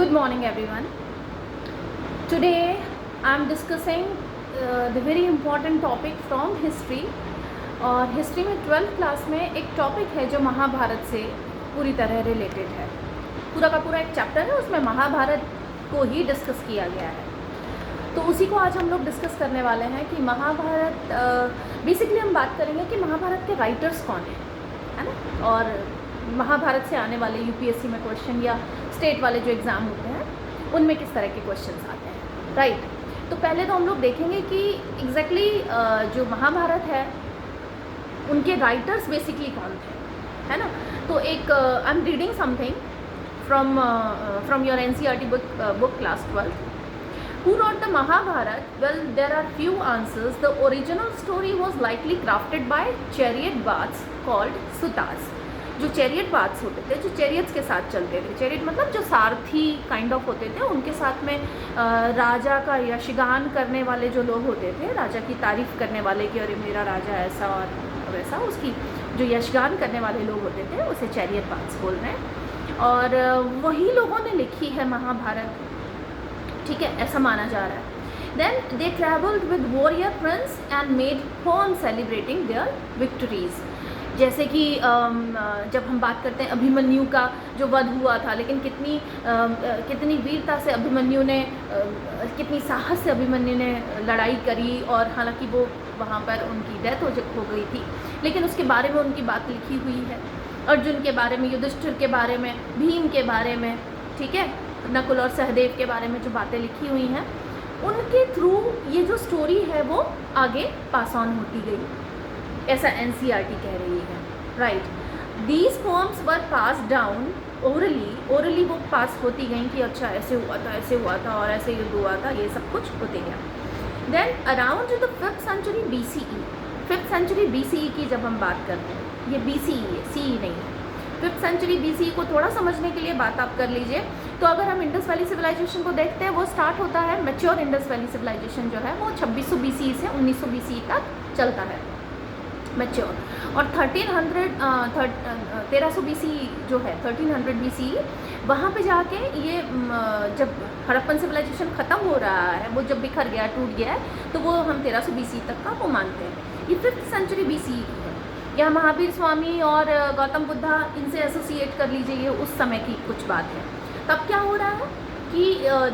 Good morning, everyone. Today, I am discussing the very important topic from history. और history में 12th class में एक topic है जो महाभारत से पूरी तरह रिलेटेड है. पूरा का पूरा एक चैप्टर है, उसमें महाभारत को ही डिस्कस किया गया है. तो उसी को आज हम लोग डिस्कस करने वाले हैं कि महाभारत बेसिकली हम बात करेंगे कि महाभारत के राइटर्स कौन हैं, है ना. और महाभारत से आने वाले यूपीएससी में क्वेश्चन या स्टेट वाले जो एग्ज़ाम होते हैं उनमें किस तरह के क्वेश्चंस आते हैं, राइट. तो पहले तो हम लोग देखेंगे कि एग्जैक्टली जो महाभारत है उनके राइटर्स बेसिकली कौन थे, है ना. तो एक आई am reading something from your NCERT book class 12th. Who wrote the Mahabharata? Well, there are few answers. The original story was likely crafted by chariot baths called sutas. जो chariot baths होते थे, जो chariots के साथ चलते थे. Chariot मतलब जो सारथी काइंड ऑफ होते थे, उनके साथ में राजा का यशगान करने वाले जो लोग होते थे, राजा की तारीफ़ करने वाले कि अरे मेरा राजा ऐसा और वैसा, उसकी जो यशगान करने वाले लोग होते थे उसे चैरियट बाथ्स बोल रहे हैं. और वही लोगों ने लिखी है महाभारत, ठीक है, ऐसा माना जा रहा है. Then they travelled with warrior prince and made poem celebrating their victories. जैसे कि जब हम बात करते हैं अभिमन्यु का जो वध हुआ था, लेकिन कितनी वीरता से अभिमन्यु ने, कितनी साहस से अभिमन्यु ने लड़ाई करी. और हालांकि वो वहाँ पर उनकी डेथ हो गई थी, लेकिन उसके बारे में उनकी बात लिखी हुई है. अर्जुन के बारे में, युधिष्ठिर के बारे में, भीम के बारे में, ठीक है, नकुल और सहदेव के बारे में जो बातें लिखी हुई हैं, उनके थ्रू ये जो स्टोरी है वो आगे पास ऑन होती गई, ऐसा एनसीईआरटी कह रही है, right. These poems were pass down orally वो पास होती गई कि अच्छा ऐसे हुआ था, ऐसे हुआ था और ऐसे युद्ध हुआ था, ये सब कुछ होते गया. Then around the 5th century BCE, 5th century BCE की जब हम बात करते हैं, ये BCE है, CE नहीं है. 5th century BCE को थोड़ा समझने के लिए बात आप कर लीजिए. तो अगर हम इंडस वैली सिविलाइजेशन को देखते हैं, वो स्टार्ट होता है, मैच्योर इंडस वैली सिविलाइजेशन जो है वो 2600 BCE से 1900 BCE तक चलता है, मैच्योर. और 1300 BCE जो है, 1300 BCE, वहाँ पे जाके ये जब हड़प्पन सिविलाइजेशन ख़त्म हो रहा है, वो जब बिखर गया, टूट गया है, तो वो हम 1300 BCE तक का वो मानते हैं. ये 5th century BCE की है. यहाँ महावीर स्वामी और गौतम बुद्धा, इनसे एसोसिएट कर लीजिए, ये उस समय की कुछ बात है. तब क्या हो रहा है कि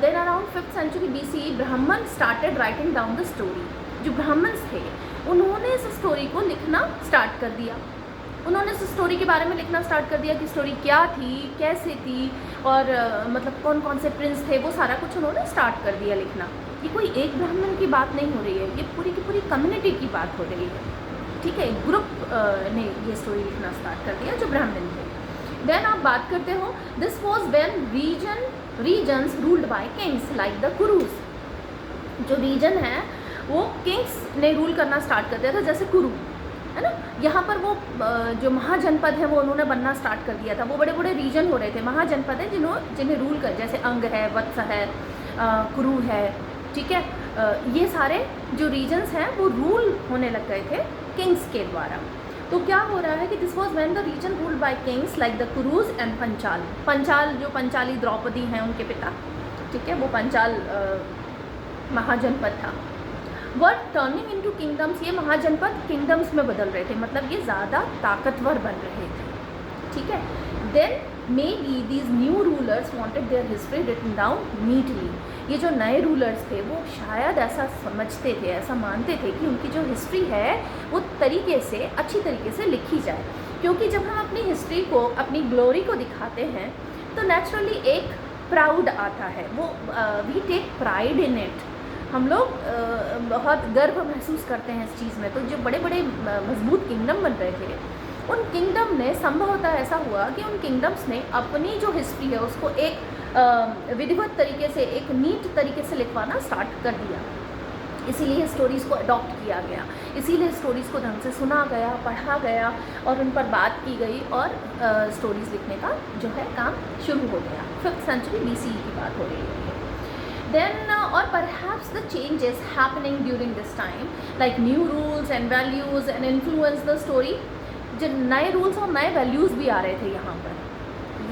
then around 5th century BCE Brahmin started writing down the story. जो ब्राह्मण्स थे उन्होंने इस स्टोरी को लिखना स्टार्ट कर दिया. उन्होंने इस स्टोरी के बारे में लिखना स्टार्ट कर दिया कि स्टोरी क्या थी, कैसे थी, और मतलब कौन कौन से प्रिंस थे, वो सारा कुछ उन्होंने स्टार्ट कर दिया लिखना. ये कोई एक ब्राह्मण की बात नहीं हो रही है, ये पूरी की पूरी कम्युनिटी की बात हो रही है, ठीक है. ग्रुप ने ये स्टोरी लिखना स्टार्ट कर दिया जो ब्राह्मण थे. देन आप बात करते हो, this was when regions ruled by kings like the Kurus. जो रीजन है वो किंग्स ने रूल करना स्टार्ट कर दिया था, जैसे कुरु, है ना. यहाँ पर वो जो महाजनपद है वो उन्होंने बनना स्टार्ट कर दिया था. वो बड़े बड़े रीजन हो रहे थे, महाजनपद है जिन्हें रूल कर, जैसे अंग है, वत्स है, कुरु है, ठीक है. ये सारे जो रीजन्स हैं वो रूल होने लग गए थे किंग्स के द्वारा. तो क्या हो रहा है कि this was when the region ruled by kings like the Kurus and Panchal. Panchal जो पंचाली द्रौपदी हैं उनके पिता, ठीक है, वो पंचाल महाजनपद था. वर टर्निंग इनटू किंगडम्स, ये महाजनपद किंगडम्स में बदल रहे थे, मतलब ये ज़्यादा ताकतवर बन रहे थे, ठीक है. Then maybe these new rulers wanted their history written down neatly. ये जो नए रूलर्स थे वो शायद ऐसा समझते थे, ऐसा मानते थे कि उनकी जो हिस्ट्री है वो तरीके से, अच्छी तरीके से लिखी जाए. क्योंकि जब हम अपनी हिस्ट्री को, अपनी ग्लोरी को दिखाते हैं तो नेचुरली एक प्राउड आता है, वो we take pride in it. हम लोग बहुत गर्व महसूस करते हैं इस चीज़ में. तो जो बड़े बड़े मजबूत किंगडम बन रहे थे, उन किंगडम ने, संभवतः ऐसा हुआ कि उन किंगडम्स ने अपनी जो हिस्ट्री है उसको एक विधिवत तरीके से, एक नीट तरीके से लिखवाना स्टार्ट कर दिया. इसीलिए स्टोरीज़ को अडॉप्ट किया गया, इसीलिए स्टोरीज़ को ढंग से सुना गया, पढ़ा गया और उन पर बात की गई और स्टोरीज़ लिखने का जो है काम शुरू हो गया. 5th century BCE की बात हो रही है. Then or perhaps the changes happening during this time, like new rules and values and influence the story. जो नए रूल्स और नए वैल्यूज़ भी आ रहे थे यहाँ पर,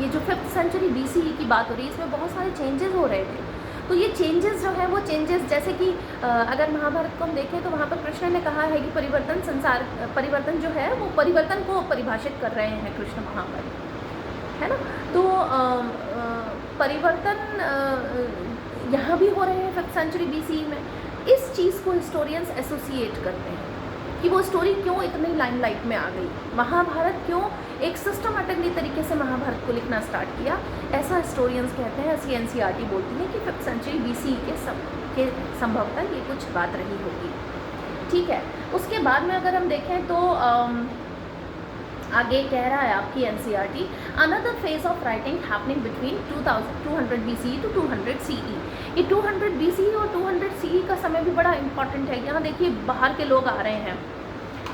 ये जो 5th सेंचुरी BCE की बात हो रही है, इसमें बहुत सारे चेंजेस हो रहे थे। तो ये चेंजेस जो है वो चेंजेस जैसे कि अगर महाभारत को हम देखें तो वहाँ पर कृष्ण ने कहा है कि परिवर्तन जो है वो परिवर्तन को परिभाषित कर रहे हैं कृष्ण वहाँ पर, है ना। तो परिवर्तन यहाँ भी हो रहे हैं 5th सेंचुरी BCE में। इस चीज़ को हिस्टोरियंस एसोसिएट करते हैं कि वो स्टोरी क्यों इतनी लाइमलाइट में आ गई, महाभारत क्यों एक सिस्टमेटिकली तरीके से महाभारत को लिखना स्टार्ट किया, ऐसा हिस्टोरियंस कहते हैं। ऐसी NCERT बोलती है कि 5th सेंचुरी BCE के संभवतः ये कुछ बात रही होगी, ठीक है। उसके बाद में अगर हम देखें तो आगे कह रहा है आपकी NCERT, another phase of writing happening between 200 BCE to 200 CE। ये 200 BCE और 200 CE का समय भी बड़ा इंपॉर्टेंट है। यहाँ देखिए बाहर के लोग आ रहे हैं।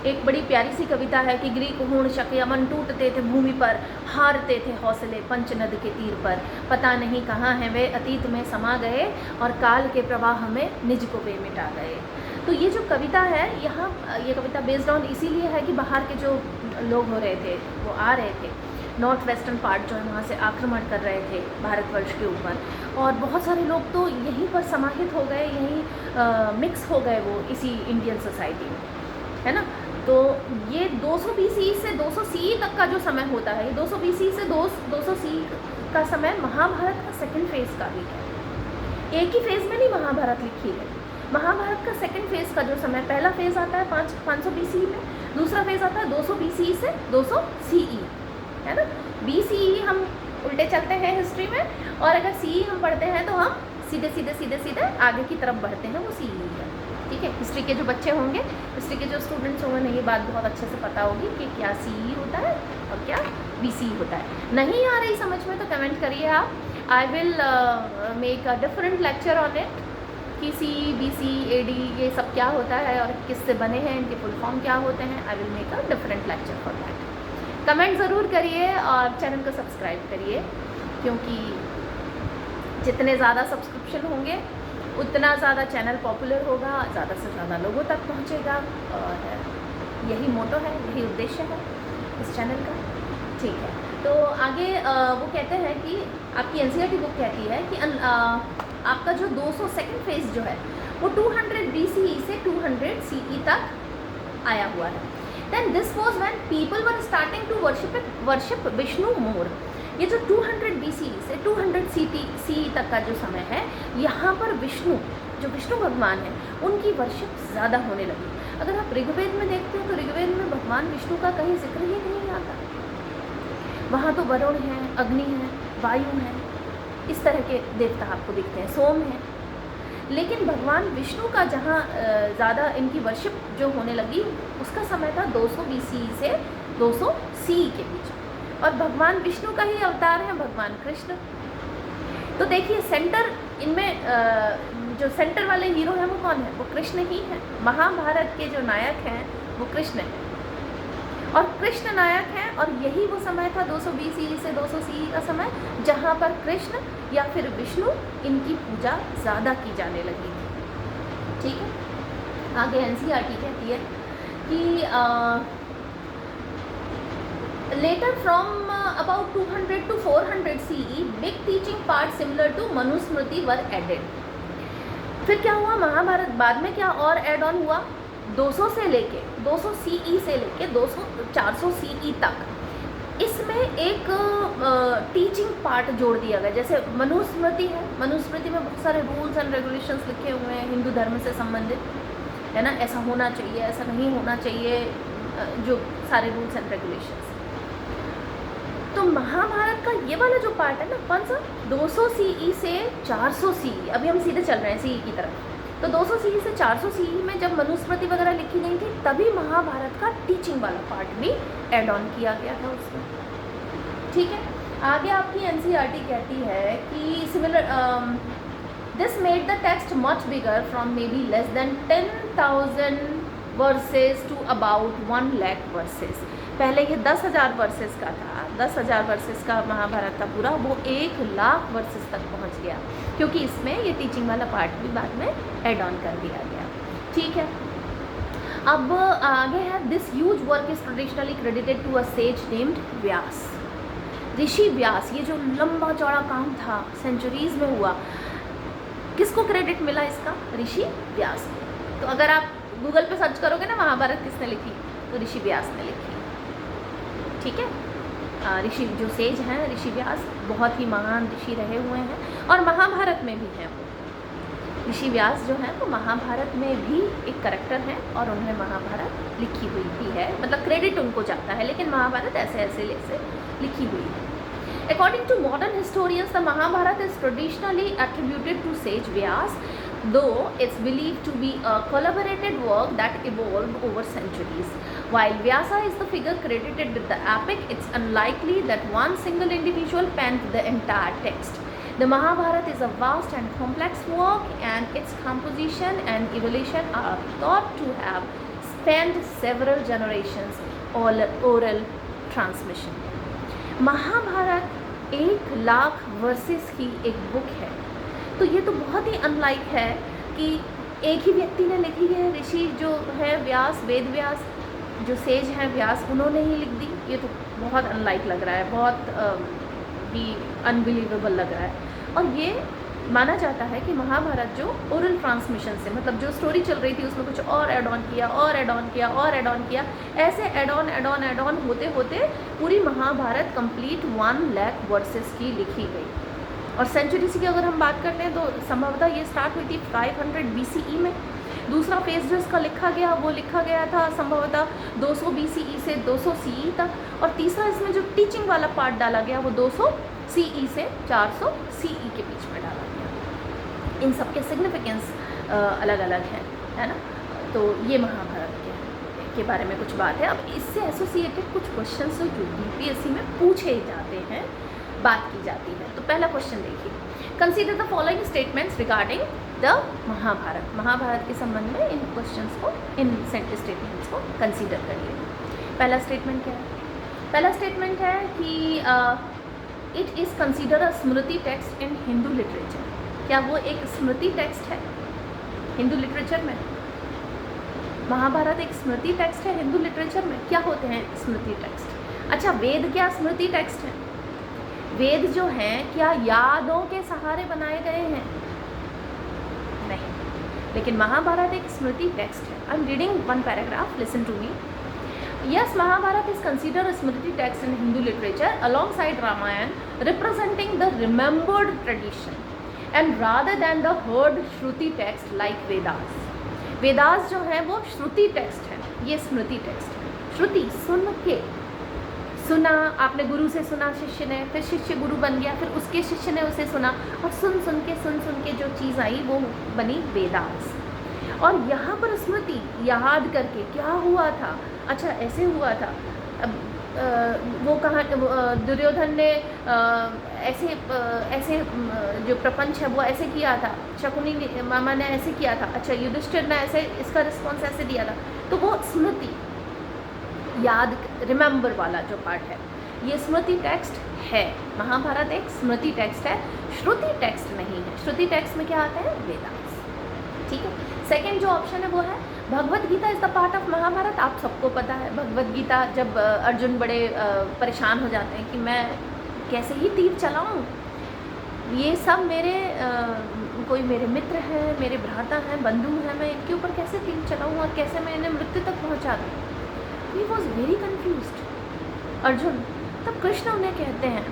एक बड़ी प्यारी सी कविता है कि ग्रीक हूण शक यमन टूटते थे भूमि पर, हारते थे हौसले पंचनद के तीर पर, पता नहीं कहाँ हैं वे अतीत में समा गए और काल के प्रवाह में निज को वे मिटा गए। तो ये जो कविता है यहाँ, ये कविता बेस्ड ऑन इसीलिए है कि बाहर के जो लोग हो रहे थे वो आ रहे थे, नॉर्थ वेस्टर्न पार्ट जो है वहाँ से आक्रमण कर रहे थे भारतवर्ष के ऊपर, और बहुत सारे लोग तो यहीं पर समाहित हो गए, यहीं मिक्स हो गए वो इसी इंडियन सोसाइटी में, है ना। तो ये 200 BCE से 200 CE तक का जो समय होता है, ये 200 BCE से 200 CE का समय महाभारत का सेकंड फेज़ का भी है। एक ही फेज़ में नहीं महाभारत लिखी है। महाभारत का सेकंड फेज़ का जो समय, पहला फेज़ आता है 500 BCE में, दूसरा फेज़ आता है 200 BCE से 200 CE, है ना। BCE हम उल्टे चलते हैं हिस्ट्री में, और अगर CE हम पढ़ते हैं तो हम सीधे आगे की तरफ बढ़ते हैं, वो CE है, ठीक है। हिस्ट्री के जो बच्चे होंगे, हिस्ट्री के जो स्टूडेंट्स होंगे, उन्हें ये बात बहुत अच्छे से पता होगी कि क्या CE होता है और क्या BCE होता है। नहीं आ रही समझ में तो कमेंट करिए आप, I will make a different lecture on it कि CE BCE AD ये सब क्या होता है और किससे बने हैं, इनके फुल फॉर्म क्या होते हैं। I will make a different lecture for that. Comment ज़रूर करिए और चैनल को सब्सक्राइब करिए, क्योंकि जितने ज़्यादा सब्सक्रिप्शन होंगे उतना ज़्यादा चैनल पॉपुलर होगा, ज़्यादा से ज़्यादा लोगों तक पहुँचेगा, और यही मोटो है, यही उद्देश्य है इस चैनल का, ठीक है। तो आगे वो कहते हैं कि आपकी NCERT बुक कहती है कि आपका जो 200 सेकंड फेज़ जो है वो 200 BCE से 200 CE तक आया हुआ है। Then this was when people were starting to worship Vishnu more. ये जो 200 BCE से 200 CE तक का जो समय है, यहाँ पर जो विष्णु भगवान हैं उनकी वर्शिप ज़्यादा होने लगी। अगर आप ऋग्वेद में देखते हैं तो ऋग्वेद में भगवान विष्णु का कहीं जिक्र ही नहीं आता। वहाँ तो वरुण हैं, अग्नि हैं, वायु हैं, इस तरह के देवता आपको दिखते हैं, सोम हैं। लेकिन भगवान विष्णु का जहाँ ज़्यादा इनकी वर्शिप जो होने लगी, उसका समय था 200 BCE से 200 CE के बीच, और भगवान विष्णु का ही अवतार है भगवान कृष्ण। तो देखिए सेंटर इनमें जो सेंटर वाले हीरो हैं वो कौन है, वो कृष्ण ही है। महाभारत के जो नायक हैं वो कृष्ण हैं, और कृष्ण नायक हैं, और यही वो समय था 200 BCE से 200 CE का समय, जहाँ पर कृष्ण या फिर विष्णु इनकी पूजा ज़्यादा की जाने लगी थी, ठीक है। आगे NCERT कहती है कि later from about 200 to 400 CE, big teaching parts similar to Manusmriti were added। फिर क्या हुआ, महाभारत बाद में क्या और ऐड ऑन हुआ, 200 से लेके 200 CE से लेके 400 CE तक इसमें एक टीचिंग पार्ट जोड़ दिया गया। जैसे मनुस्मृति है, मनुस्मृति में बहुत सारे रूल्स एंड रेगुलेशंस लिखे हुए हैं हिंदू धर्म से संबंधित, है ना। ऐसा होना चाहिए, ऐसा नहीं होना चाहिए, जो सारे रूल्स एंड रेगुलेशंस। तो महाभारत का ये वाला जो पार्ट है ना, कौन सा, 200 CE से 400 CE, अभी हम सीधे चल रहे हैं CE की तरफ। तो 200 CE से 400 CE में जब मनुस्मृति वगैरह लिखी गई थी, तभी महाभारत का टीचिंग वाला पार्ट भी ऐड ऑन किया गया था उसमें, ठीक है। आगे आपकी NCERT कहती है कि similar this made the text much bigger from may be less than 10,000 versus two about 1 lakh versus. पहले ये 10,000 वर्सेस का था, 10,000 वर्सेस का महाभारत था पूरा, वो 1 लाख वर्सेस तक पहुंच गया, क्योंकि इसमें ये टीचिंग वाला पार्ट भी बाद में ऐड ऑन कर दिया गया, ठीक है। अब आगे है, this huge work is traditionally credited to a sage named Vyas. ऋषि व्यास, ये जो लंबा चौड़ा काम था, सेंचुरीज में हुआ, किसको क्रेडिट मिला इसका? ऋषि व्यास को। तो अगर आप गूगल पे सर्च करोगे ना महाभारत किसने लिखी, तो ऋषि व्यास ने लिखी, ठीक है। ऋषि जो सेज हैं ऋषि व्यास, बहुत ही महान ऋषि रहे हुए हैं और महाभारत में भी हैं वो। ऋषि व्यास जो हैं वो महाभारत में भी एक करैक्टर हैं और उन्होंने महाभारत लिखी हुई भी है, मतलब क्रेडिट उनको जाता है, लेकिन महाभारत ऐसे लिखी हुई है। According to modern historians, the Mahabharata is traditionally attributed to sage Vyas, though it's believed to be a collaborated work that evolved over centuries. While Vyasa is the figure credited with the epic, it's unlikely that one single individual penned the entire text. The Mahabharata is a vast and complex work, and its composition and evolution are thought to have spanned several generations oral transmission. Mahabharata 1,00,000 verses की एक book है, तो ये तो बहुत ही unlike है कि एक ही व्यक्ति ने लिखी है। ऋषि जो है व्यास, वेद व्यास, जो सेज हैं व्यास, उन्होंने ही लिख दी। ये तो बहुत अनलाइक लग रहा है, बहुत भी अनबिलीवेबल लग रहा है। और ये माना जाता है कि महाभारत जो ओरल ट्रांसमिशन से, मतलब जो स्टोरी चल रही थी उसमें कुछ और ऐड ऑन किया और ऐड ऑन किया और ऐड ऑन किया, ऐसे ऐड ऑन होते होते पूरी महाभारत कंप्लीट 1,00,000 वर्सेस की लिखी गई। और सेंचुरीज की अगर हम बात करते हैं तो संभवतः ये स्टार्ट हुई थी 500 BCE में। दूसरा फेज जो इसका लिखा गया था संभवतः 200 BCE से 200 CE तक, और तीसरा इसमें जो टीचिंग वाला पार्ट डाला गया वो 200 CE से 400 CE के बीच में डाला गया। इन सब के सिग्निफिकेंस अलग अलग है ना। तो ये महाभारत के बारे में कुछ बात है। अब इससे एसोसिएटेड कुछ क्वेश्चंस जो UPSC में पूछे जाते हैं, बात की जाती है। तो पहला क्वेश्चन देखिए, consider the following statements regarding the Mahabharata के संबंध में इन क्वेश्चंस को, इन स्टेटमेंट्स को कंसीडर करिए। पहला स्टेटमेंट क्या है? पहला स्टेटमेंट है कि it is consider a Smriti text in Hindu literature. क्या वो एक स्मृति टेक्स्ट है हिंदू लिटरेचर में? महाभारत एक स्मृति टेक्स्ट है हिंदू लिटरेचर में? क्या होते हैं स्मृति टेक्स्ट? अच्छा, वेद क्या स्मृति टेक्स्ट है? वेद जो हैं क्या यादों के सहारे बनाए गए हैं? नहीं, लेकिन महाभारत एक स्मृति टेक्स्ट है। I am reading one paragraph, listen to me. Yes, Mahabharata is considered a smriti text in Hindu literature alongside Ramayana, representing the remembered tradition and rather than the heard Shruti text like Vedas. Vedas जो है वो श्रुति text है, ये स्मृति text है। श्रुति सुन के, सुना आपने, गुरु से सुना शिष्य ने, फिर शिष्य गुरु बन गया, फिर उसके शिष्य ने उसे सुना, और सुन के जो चीज़ आई वो बनी वेदास। और यहाँ पर स्मृति याद करके क्या हुआ था, अच्छा ऐसे हुआ था, वो कहाँ दुर्योधन ने ऐसे जो प्रपंच है वो ऐसे किया था, शकुनी मामा ने ऐसे किया था, अच्छा युधिष्ठिर ने ऐसे इसका रिस्पॉन्स ऐसे दिया था। तो वो स्मृति याद, रिमेंबर वाला जो पार्ट है, ये स्मृति टेक्स्ट है। महाभारत एक स्मृति टेक्स्ट है, श्रुति टेक्स्ट नहीं है। श्रुति टेक्स्ट में क्या आता है? वेदास। ठीक है। सेकेंड जो ऑप्शन है वो है Bhagavad Gita is the part of Mahabharat. आप सबको पता है भगवत गीता, जब अर्जुन बड़े परेशान हो जाते हैं कि मैं कैसे ही तीर चलाऊं, ये सब मेरे कोई मेरे मित्र हैं, मेरे भ्राता हैं, बंधु हैं, मैं इनके ऊपर कैसे तीर चलाऊं और कैसे मैं इन्हें मृत्यु तक पहुंचा दूं। He was very confused Arjun. तब कृष्ण उन्हें कहते हैं,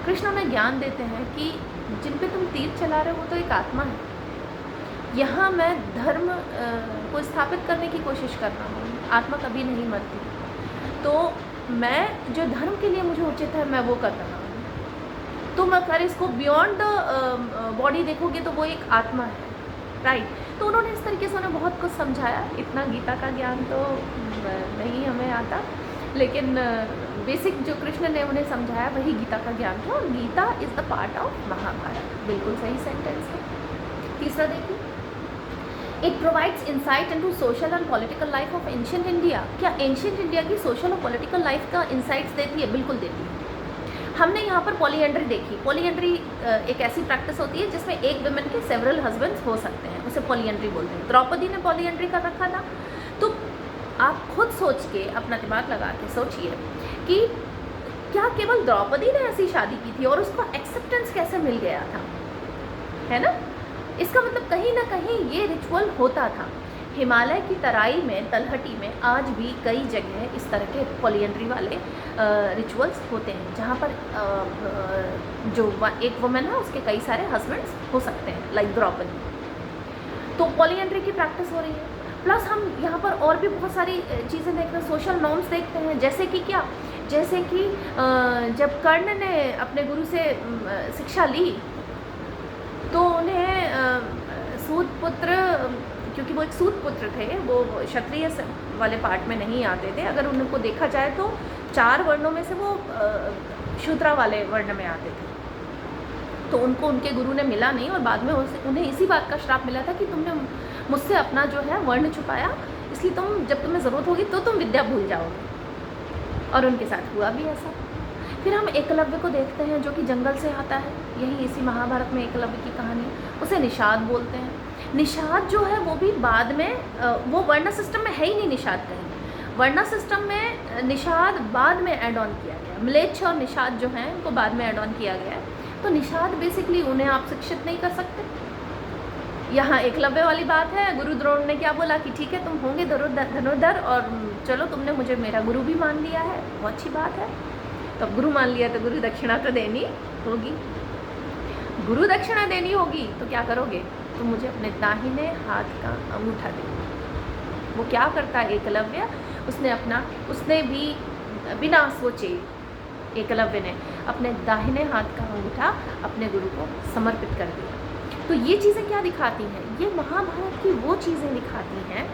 कृष्ण उन्हें ज्ञान देते हैं कि जिन पे तुम तीर चला रहे हो वो तो एक आत्मा है। यहाँ मैं धर्म को स्थापित करने की कोशिश कर रहा हूँ, आत्मा कभी नहीं मरती, तो मैं जो धर्म के लिए मुझे उचित है मैं वो कर रहा हूँ। तुम अगर इसको बियॉन्ड द बॉडी देखोगे तो वो एक आत्मा है, राइट। तो उन्होंने इस तरीके से उन्हें बहुत कुछ समझाया। इतना गीता का ज्ञान तो नहीं हमें आता, लेकिन बेसिक जो कृष्ण ने उन्हें समझाया वही गीता का ज्ञान था, और Gita is the part of Mahabharata. बिल्कुल सही सेंटेंस है। तीसरा देखिए, it provides insight into social and political life of ancient India. क्या एंशिएंट इंडिया की सोशल और पॉलिटिकल लाइफ का इंसाइट्स देती है? बिल्कुल देती है। हमने यहाँ पर पॉलीएंड्री देखी। पॉलीएंड्री एक ऐसी प्रैक्टिस होती है जिसमें एक विमेन के सेवरल हस्बैंड्स हो सकते हैं, उसे पॉलीएंड्री बोलते हैं। द्रौपदी ने पॉलीएंड्री कर रखा था। तो आप खुद सोच के, अपना दिमाग लगा के सोचिए कि क्या केवल द्रौपदी ने ऐसी शादी की थी और उसको एक्सेप्टेंस कैसे मिल गया था, है ना? इसका मतलब कहीं ना कहीं ये रिचुअल होता था। हिमालय की तराई में, तलहटी में आज भी कई जगह इस तरह के पॉलीएंड्री वाले रिचुअल्स होते हैं, जहाँ पर जो एक वुमेन है उसके कई सारे हस्बैंड्स हो सकते हैं, लाइक द्रौपदी। तो पॉलीएंड्री की प्रैक्टिस हो रही है। प्लस हम यहाँ पर और भी बहुत सारी चीज़ें देखते हैं, सोशल नॉर्म्स देखते हैं, जैसे कि क्या, जैसे कि जब कर्ण ने अपने गुरु से शिक्षा ली तो उन्हें सूत पुत्र, क्योंकि वो एक सूत पुत्र थे, वो क्षत्रिय वाले पार्ट में नहीं आते थे, अगर उनको देखा जाए तो 4 वर्णों में से वो शूद्रा वाले वर्ण में आते थे। तो उनको उनके गुरु ने मिला नहीं और बाद में उन्हें इसी बात का श्राप मिला था कि तुमने मुझसे अपना जो है वर्ण छुपाया, इसलिए तुम जब तुम्हें ज़रूरत होगी तो तुम विद्या भूल जाओगे। और उनके साथ हुआ भी ऐसा। फिर हम एकलव्य को देखते हैं जो कि जंगल से आता है, यही इसी महाभारत में एकलव्य की कहानी, उसे निषाद बोलते हैं। निषाद जो है वो भी बाद में, वो वर्ण सिस्टम में है ही नहीं निषाद कहीं, वर्ण सिस्टम में निषाद बाद में ऐड ऑन किया गया। म्लेच्छ और निषाद जो हैं उनको बाद में ऐड ऑन किया गया है। तो निषाद बेसिकली उन्हें आप शिक्षित नहीं कर सकते। यहाँ एकलव्य वाली बात है, गुरु द्रोण ने क्या बोला कि ठीक है तुम होंगे धनुर्धर और चलो तुमने मुझे मेरा गुरु भी मान लिया है, बहुत अच्छी बात है। तो अब गुरु मान लिया तो गुरु दक्षिणा तो देनी होगी, गुरु दक्षिणा देनी होगी तो क्या करोगे, तो मुझे अपने दाहिने हाथ का अंगूठा दे। वो क्या करता है एकलव्य, उसने भी बिना सोचे एकलव्य ने अपने दाहिने हाथ का अंगूठा अपने गुरु को समर्पित कर दिया। तो ये चीज़ें क्या दिखाती हैं, ये महाभारत की वो चीज़ें दिखाती हैं,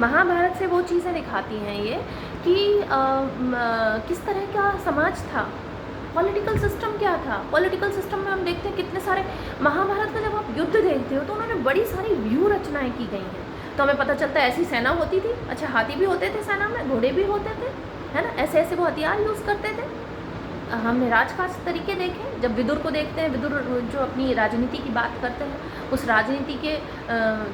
महाभारत से वो चीज़ें दिखाती हैं ये कि किस तरह का समाज था, पॉलिटिकल सिस्टम क्या था। पॉलिटिकल सिस्टम में हम देखते हैं कितने सारे, महाभारत का जब आप युद्ध देखते हो तो उन्होंने बड़ी सारी व्यूह रचनाएं की गई हैं। तो हमें पता चलता है ऐसी सेना होती थी, अच्छा हाथी भी होते थे सेना में, घोड़े भी होते थे, है ना, ऐसे ऐसे वो हथियार यूज़ करते थे। हमने राजकाज तरीके देखे, जब विदुर को देखते हैं, विदुर जो अपनी राजनीति की बात करते हैं, उस राजनीति के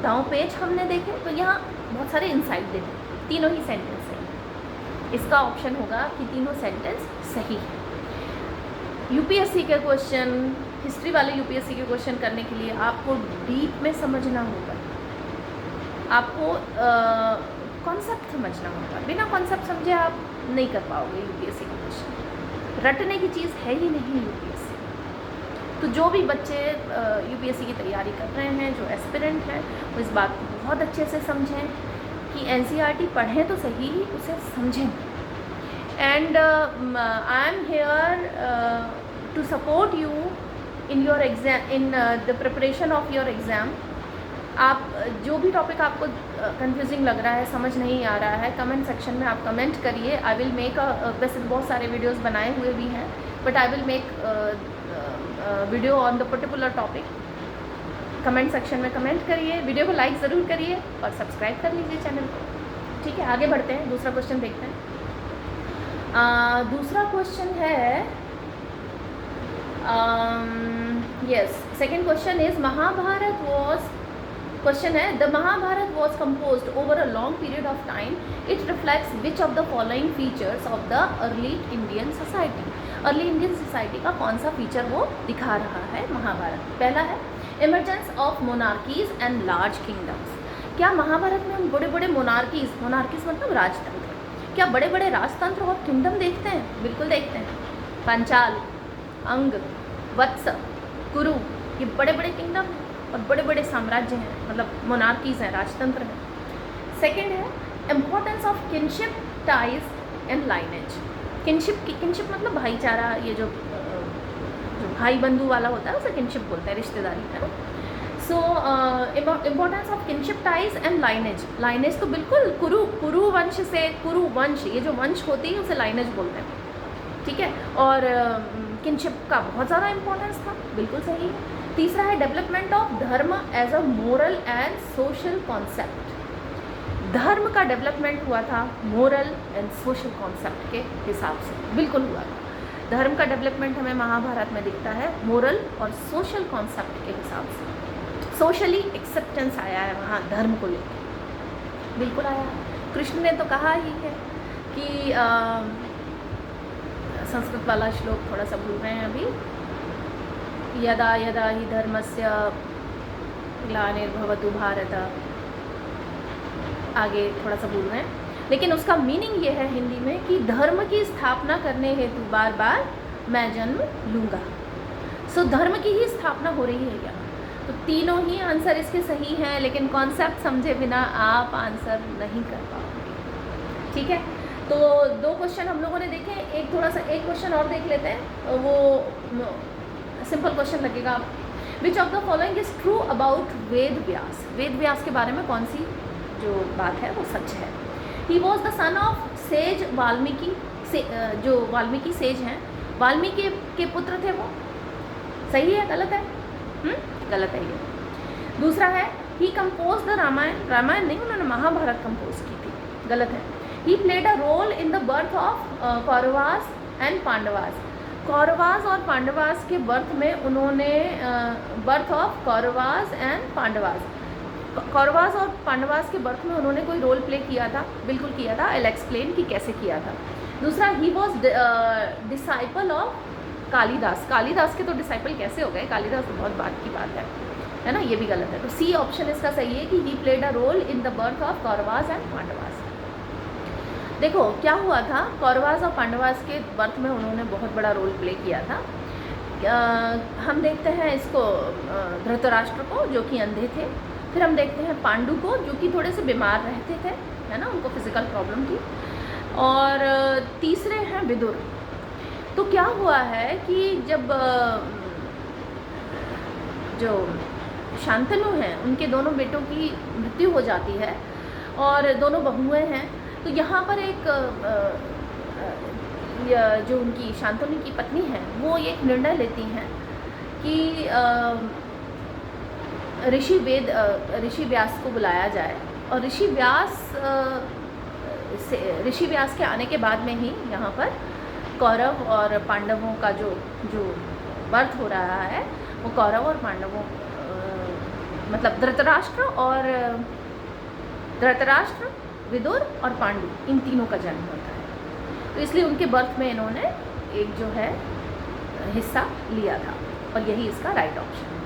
दांव पेच हमने देखे। तो यहाँ बहुत सारे इंसाइट देते हैं, तीनों ही सेंटेंस सही। इसका ऑप्शन होगा कि तीनों सेंटेंस सही है। यूपीएससी के क्वेश्चन, हिस्ट्री वाले यूपीएससी के क्वेश्चन करने के लिए आपको डीप में समझना होगा, आपको कॉन्सेप्ट समझना होगा। बिना कॉन्सेप्ट समझे आप नहीं कर पाओगे यूपीएससी का क्वेश्चन, रटने की चीज़ है ही नहीं यूपीएससी। तो जो भी बच्चे यूपीएससी की तैयारी कर रहे हैं, जो एस्पिरेंट हैं, वो इस बात को बहुत अच्छे से समझें कि एनसीईआरटी पढ़ें तो सही, उसे समझें। And I am here to support you in your exam, in the preparation of your exam. आप जो भी टॉपिक आपको कंफ्यूजिंग लग रहा है, समझ नहीं आ रहा है, कमेंट सेक्शन में आप कमेंट करिए। आई विल मेक वैसे बहुत सारे वीडियोस बनाए हुए भी हैं, but I will make video on the particular topic. Comment section में कमेंट करिए, वीडियो को लाइक ज़रूर करिए और सब्सक्राइब कर लीजिए चैनल को। ठीक है, आगे बढ़ते हैं, दूसरा क्वेश्चन देखते हैं। दूसरा क्वेश्चन है, yes, second question is Mahabharat was, question है the Mahabharat was composed over a long period of time, it reflects which of the following features of the early Indian society. Early Indian society का कौन सा feature वो दिखा रहा है महाभारत। पहला है emergence of monarchies and large kingdoms. क्या महाभारत में हम बड़े बड़े मोनार्कीज, मोनार्कीज मतलब राजतंत्र, क्या बड़े बड़े राजतंत्र और किंगडम देखते हैं? बिल्कुल देखते हैं। पांचाल, अंग, वत्स, कुरु, ये बड़े बड़े किंगडम हैं और बड़े बड़े साम्राज्य हैं, मतलब मोनार्कीज हैं, राजतंत्र हैं। सेकेंड है importance of kinship ties and lineage. Kinship मतलब भाईचारा, ये जो भाई बंधु वाला होता है उसे किनशिप बोलते हैं, रिश्तेदारी, है ना। So importance of kinship ties and lineage. Lineage तो बिल्कुल कुरु वंश से, कुरु वंश, ये जो वंश होती है उसे लाइनेज बोलते हैं, ठीक है। और किनशिप का बहुत ज़्यादा इम्पोर्टेंस था, बिल्कुल सही है। तीसरा है development of dharma as a moral and social concept. धर्म का डेवलपमेंट हुआ था मोरल एंड सोशल कॉन्सेप्ट के हिसाब से, बिल्कुल हुआ था। धर्म का डेवलपमेंट हमें महाभारत में दिखता है मोरल और सोशल कॉन्सेप्ट के हिसाब से। सोशली एक्सेप्टेंस आया है वहाँ धर्म को लेकर, बिल्कुल आया है। कृष्ण ने तो कहा ही है कि संस्कृत वाला श्लोक थोड़ा सा भूल रहे हैं अभी, यदा यदा हि धर्मस्य ग्लानिर्भवतु भारत, आगे थोड़ा सा भूल रहे हैं, लेकिन उसका मीनिंग ये है हिंदी में कि धर्म की स्थापना करने हेतु बार बार मैं जन्म लूँगा। सो धर्म की ही स्थापना हो रही है यहाँ। तो तीनों ही आंसर इसके सही हैं, लेकिन कॉन्सेप्ट समझे बिना आप आंसर नहीं कर पाओगे। ठीक है, तो 2 क्वेश्चन हम लोगों ने देखे, एक थोड़ा सा एक क्वेश्चन और देख लेते हैं, वो सिंपल क्वेश्चन लगेगा। Which of the following is true about Ved Vyas? Ved Vyas के बारे में कौन सी जो बात है वो सच है? He was the son of says Valmiki, जो वाल्मीकि सेज हैं, वाल्मीकि के पुत्र थे वो। सही है, गलत है? गलत है ये। दूसरा है he compose the Ramayan, Ramayan नहीं, उन्होंने महाभारत कंपोज की थी। गलत है। He played a role in the birth of Kauravas and Pandavas, Kauravas और पांडवास के बर्थ में उन्होंने birth of Kauravas and Pandavas, Kauravas और पांडवास के बर्थ में उन्होंने कोई रोल प्ले किया था? बिल्कुल किया था। आई एक्सप्लेन कि कैसे किया था। दूसरा, he was disciple of Kalidas, Kalidas के तो डिसाइपल कैसे हो गए? कालिदास तो बहुत बाद की बात है ना? ये भी गलत है। तो सी ऑप्शन इसका सही है कि he played a role in the birth of Kauravas and Pandavas. देखो क्या हुआ था, कौरवास और पांडवास के बर्थ में उन्होंने बहुत बड़ा रोल प्ले किया था। हम देखते हैं इसको धृतराष्ट्र को, जो कि अंधे थे। फिर हम देखते हैं पांडु को, जो कि थोड़े से बीमार रहते थे, है ना, उनको फिजिकल प्रॉब्लम थी। और तीसरे हैं विदुर। तो क्या हुआ है कि जब जो शांतनु हैं, उनके दोनों बेटों की मृत्यु हो जाती है और दोनों बहुएं हैं, तो यहाँ पर एक जो उनकी शांतनु की पत्नी है, वो ये एक निर्णय लेती हैं कि ऋषि व्यास को बुलाया जाए। और ऋषि व्यास के आने के बाद में ही यहाँ पर कौरव और पांडवों का जो बर्थ हो रहा है, वो कौरव और पांडवों मतलब धृतराष्ट्र, विदुर और पांडु, इन तीनों का जन्म होता है। तो इसलिए उनके बर्थ में इन्होंने एक जो है हिस्सा लिया था, और यही इसका राइट ऑप्शन है।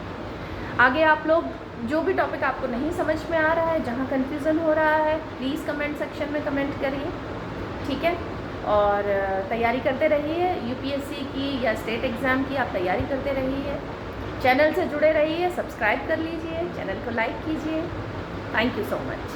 आगे आप लोग जो भी टॉपिक आपको नहीं समझ में आ रहा है, जहाँ कन्फ्यूज़न हो रहा है, प्लीज़ कमेंट सेक्शन में कमेंट करिए। ठीक है, और तैयारी करते रहिए, यूपीएससी की या स्टेट एग्ज़ाम की आप तैयारी करते रहिए। चैनल से जुड़े रहिए, सब्सक्राइब कर लीजिए, चैनल को लाइक कीजिए। Thank you so much.